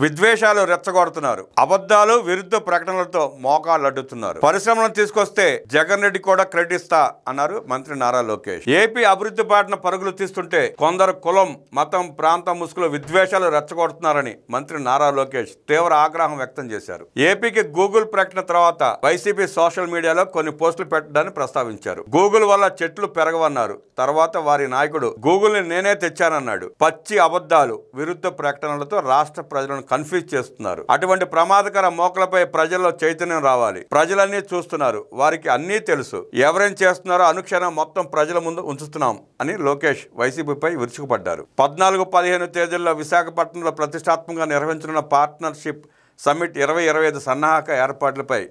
విద్వేషాలు రెచ్చగొడుతున్నారు, అబద్ధాలు విరుద్ధ ప్రకటనలతో మోకాళ్ళు అడ్డుతున్నారు. పరిశ్రమలను తీసుకొస్తే జగన్ రెడ్డి కూడా క్రెడిట్ ఇస్తా అన్నారు మంత్రి నారా లోకేష్. ఏపీ అభివృద్ధి బాటన పరుగులు తీస్తుంటే కొందరు కులం, మతం, ప్రాంతం ముసుగులో విద్వేషాలు రెచ్చగొడుతున్నారని మంత్రి నారా లోకేష్ తీవ్ర ఆగ్రహం వ్యక్తం చేశారు. ఏపీకి గూగుల్ ప్రకటన తర్వాత వైసీపీ సోషల్ మీడియాలో కొన్ని పోస్టులు పెట్టడాన్ని ప్రస్తావించారు. గూగుల్ వల్ల చెట్లు పెరగవన్నారు. తర్వాత వారి నాయకుడు గూగుల్ ని నేనే తెచ్చానన్నాడు. పచ్చి అబద్ధాలు, విరుద్ధ ప్రకటనలతో రాష్ట్ర ప్రజలను కన్ఫ్యూజ్ చేస్తున్నారు. అటువంటి ప్రమాదకర మోకలపై ప్రజల్లో చైతన్యం రావాలి. ప్రజలన్నీ చూస్తున్నారు, వారికి అన్నీ తెలుసు. ఎవరేం చేస్తున్నారో అనుక్షణం మొత్తం ప్రజల ముందు ఉంచుతున్నాం అని లోకేష్ వైసీపీపై విరుచుకుపడ్డారు. 14-15 తేదీల్లో విశాఖపట్నంలో ప్రతిష్టాత్మకంగా నిర్వహించనున్న పార్ట్నర్షిప్ సమ్మిట్ 2025 సన్నాహక ఏర్పాట్లపై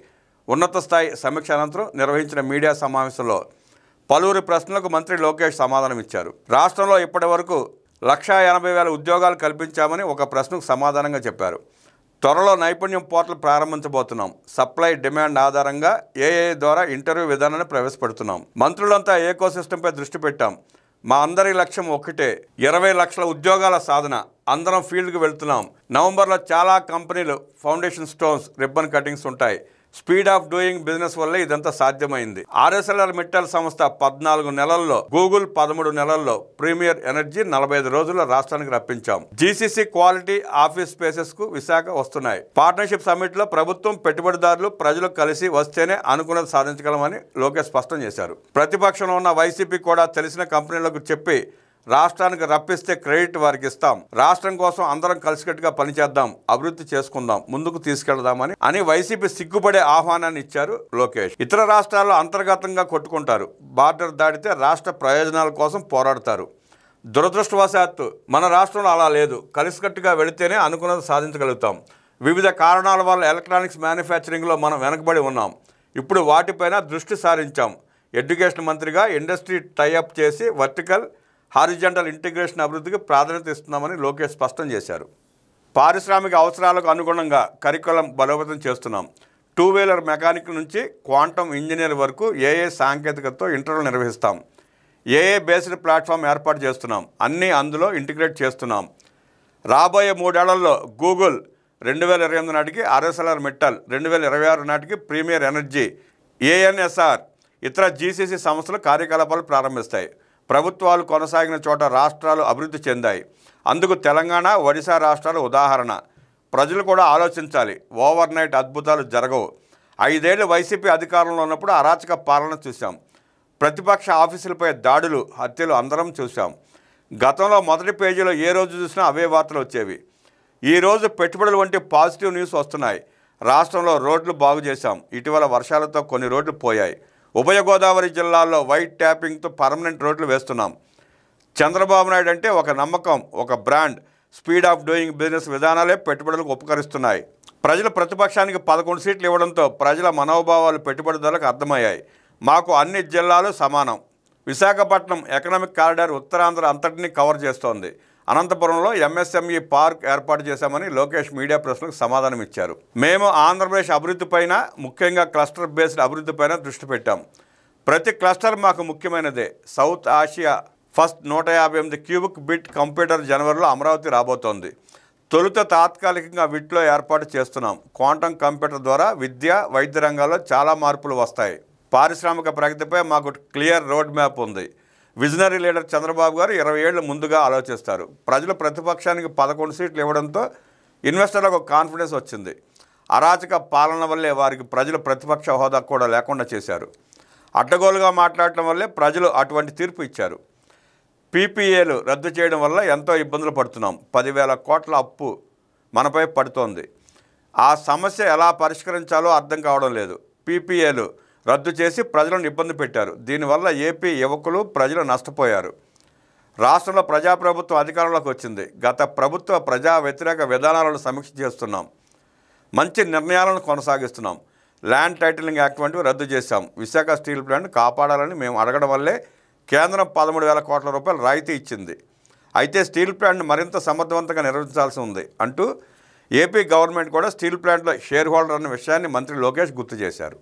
ఉన్నత స్థాయి సమీక్ష అనంతరం నిర్వహించిన మీడియా సమావేశంలో పలువురి ప్రశ్నలకు మంత్రి లోకేష్ సమాధానం ఇచ్చారు. రాష్ట్రంలో ఇప్పటి వరకు 1,80,000 ఉద్యోగాలు కల్పించామని ఒక ప్రశ్నకు సమాధానంగా చెప్పారు. త్వరలో నైపుణ్యం పోర్టల్ ప్రారంభించబోతున్నాం. సప్లై డిమాండ్ ఆధారంగా ఏఐ ద్వారా ఇంటర్వ్యూ విధానాన్ని ప్రవేశపెడుతున్నాం. మంత్రులంతా ఎకోసిస్టంపై దృష్టి పెట్టాం. మా అందరి లక్ష్యం ఒక్కటే, 20 లక్షల ఉద్యోగాల సాధన. అందరం ఫీల్డ్కి వెళ్తున్నాం. నవంబర్లో చాలా కంపెనీలు ఫౌండేషన్ స్టోన్స్, రిబ్బన్ కటింగ్స్ ఉంటాయి. స్పీడ్ ఆఫ్ డూయింగ్ బిజినెస్ వల్ల ఇదంతా సాధ్యమైంది. ArcelorMittal సంస్థ 14 నెలల్లో, గూగుల్ 13 నెలల్లో, ప్రీమియర్ ఎనర్జీ 45 రోజుల్లో రాష్ట్రానికి రప్పించాం. జీసీసీ క్వాలిటీ ఆఫీస్ స్పేసెస్ కు విశాఖ వస్తున్నాయి. పార్ట్నర్షిప్ సమ్మిట్ లో ప్రభుత్వం, పెట్టుబడిదారులు, ప్రజలు కలిసి వస్తేనే అనుకున్నది సాధించగలమని లోకేష్ స్పష్టం చేశారు. ప్రతిపక్షంలో ఉన్న వైసీపీ కూడా తెలిసిన కంపెనీలకు చెప్పి రాష్ట్రానికి రప్పిస్తే క్రెడిట్ వారికి ఇస్తాం. రాష్ట్రం కోసం అందరం కలిసికట్టుగా పనిచేద్దాం, అభివృద్ధి చేసుకుందాం, ముందుకు తీసుకెళ్దామని వైసీపీ సిగ్గుపడే ఆహ్వానాన్ని ఇచ్చారు లోకేష్. ఇతర రాష్ట్రాల్లో అంతర్గతంగా కొట్టుకుంటారు, బార్డర్ దాటితే రాష్ట్ర ప్రయోజనాల కోసం పోరాడతారు. దురదృష్టవశాత్తు మన రాష్ట్రంలో అలా లేదు. కలిసికట్టుగా వెళితేనే అనుకున్నది సాధించగలుగుతాం. వివిధ కారణాల వల్ల ఎలక్ట్రానిక్స్ మ్యానుఫ్యాక్చరింగ్లో మనం వెనకబడి ఉన్నాం. ఇప్పుడు వాటిపైన దృష్టి సారించాం. ఎడ్యుకేషన్ మంత్రిగా ఇండస్ట్రీ టైఅప్ చేసి వర్టికల్, హారిజాంటల్ ఇంటిగ్రేషన్ అభివృద్ధికి ప్రాధాన్యత ఇస్తున్నామని లోకేష్ స్పష్టం చేశారు. పారిశ్రామిక అవసరాలకు అనుగుణంగా కరికులం బలోపేతం చేస్తున్నాం. 2 వీలర్ మెకానిక్ నుంచి క్వాంటమ్ ఇంజనీర్ వరకు ఏఏ సాంకేతికతతో ఇంటర్వ్యూలు నిర్వహిస్తాం. ఏఏ బేస్డ్ ప్లాట్ఫామ్ ఏర్పాటు చేస్తున్నాం. అన్నీ అందులో ఇంటిగ్రేట్ చేస్తున్నాం. రాబోయే 3 ఏళ్లలో గూగుల్ 2028 నాటికి, ArcelorMittal 2026 నాటికి, ప్రీమియర్ ఎనర్జీ, ANSR, ఇతర జీసీసీ సంస్థలు కార్యకలాపాలు ప్రారంభిస్తాయి. ప్రభుత్వాలు కొనసాగిన చోట రాష్ట్రాలు అభివృద్ధి చెందాయి. అందుకు తెలంగాణ, ఒడిశా రాష్ట్రాలు ఉదాహరణ. ప్రజలు కూడా ఆలోచించాలి. ఓవర్ నైట్ అద్భుతాలు జరగవు. 5 ఏళ్లు వైసీపీ అధికారంలో ఉన్నప్పుడు అరాచక పాలన చూసాం. ప్రతిపక్ష ఆఫీసులపై దాడులు, హత్యలు అందరం చూసాం. గతంలో మొదటి పేజీలో ఏ రోజు చూసినా అవే వార్తలు వచ్చేవి. ఈరోజు పెట్టుబడులు వంటి పాజిటివ్ న్యూస్ వస్తున్నాయి. రాష్ట్రంలో రోడ్లు బాగు చేశాం. ఇటీవల వర్షాలతో కొన్ని రోడ్లు పోయాయి. ఉభయ గోదావరి జిల్లాల్లో వైట్ ట్యాపింగ్తో పర్మనెంట్ రోడ్లు వేస్తున్నాం. చంద్రబాబు నాయుడు అంటే ఒక నమ్మకం, ఒక brand. Speed of doing business విధానాలే పెట్టుబడులకు ఉపకరిస్తున్నాయి. ప్రజలు ప్రతిపక్షానికి 11 సీట్లు ఇవ్వడంతో ప్రజల మనోభావాలు పెట్టుబడిదారులకు అర్థమయ్యాయి. మాకు అన్ని జిల్లాలు సమానం. విశాఖపట్నం ఎకనామిక్ కారిడార్ ఉత్తరాంధ్ర అంతటినీ కవర్ చేస్తోంది. అనంతపురంలో ఎంఎస్ఎంఈ పార్క్ ఏర్పాటు చేశామని లోకేష్ మీడియా ప్రశ్నలకు సమాధానం ఇచ్చారు. మేము ఆంధ్రప్రదేశ్ అభివృద్ధిపైన, ముఖ్యంగా క్లస్టర్ బేస్డ్ అభివృద్ధిపైన దృష్టి పెట్టాం. ప్రతి క్లస్టర్ మాకు ముఖ్యమైనదే. South Asia first 158 cubic bit computer జనవరిలో అమరావతి రాబోతోంది. తొలుత తాత్కాలికంగా విట్లో ఏర్పాటు చేస్తున్నాం. క్వాంటమ్ కంప్యూటర్ ద్వారా విద్య, వైద్య రంగాల్లో చాలా మార్పులు వస్తాయి. పారిశ్రామిక ప్రగతిపై మాకు క్లియర్ రోడ్ మ్యాప్ ఉంది. విజనరీ లీడర్ చంద్రబాబు గారు 20 ఏళ్లు ముందుగా ఆలోచిస్తారు. ప్రజలు ప్రతిపక్షానికి 11 సీట్లు ఇవ్వడంతో ఇన్వెస్టర్లకు కాన్ఫిడెన్స్ వచ్చింది. అరాచక పాలన వల్లే వారికి ప్రజలు ప్రతిపక్ష హోదా కూడా లేకుండా చేశారు. అడ్డగోలుగా మాట్లాడటం వల్లే ప్రజలు అటువంటి తీర్పు ఇచ్చారు. పీపీఏలు రద్దు చేయడం వల్ల ఎంతో ఇబ్బందులు పడుతున్నాం. 10,000 కోట్ల అప్పు మనపై పడుతోంది. ఆ సమస్య ఎలా పరిష్కరించాలో అర్థం కావడం లేదు. పీపీఏలు రద్దు చేసి ప్రజలను ఇబ్బంది పెట్టారు. దీనివల్ల ఏపీ యువకులు, ప్రజలు నష్టపోయారు. రాష్ట్రంలో ప్రజాప్రభుత్వం అధికారంలోకి వచ్చింది. గత ప్రభుత్వ ప్రజా వ్యతిరేక విధానాలను సమీక్ష చేస్తున్నాం. మంచి నిర్ణయాలను కొనసాగిస్తున్నాం. ల్యాండ్ టైటిలింగ్ యాక్ట్ వంటివి రద్దు చేశాం. విశాఖ స్టీల్ ప్లాంట్ కాపాడాలని మేము అడగడం వల్లే కేంద్రం 13,000 కోట్ల రూపాయలు రాయితీ ఇచ్చింది. అయితే స్టీల్ ప్లాంట్ మరింత సమర్థవంతంగా నిర్వహించాల్సి ఉంది అంటూ ఏపీ గవర్నమెంట్ కూడా స్టీల్ ప్లాంట్లో షేర్ హోల్డర్ అన్న విషయాన్ని మంత్రి లోకేష్ గుర్తు చేశారు.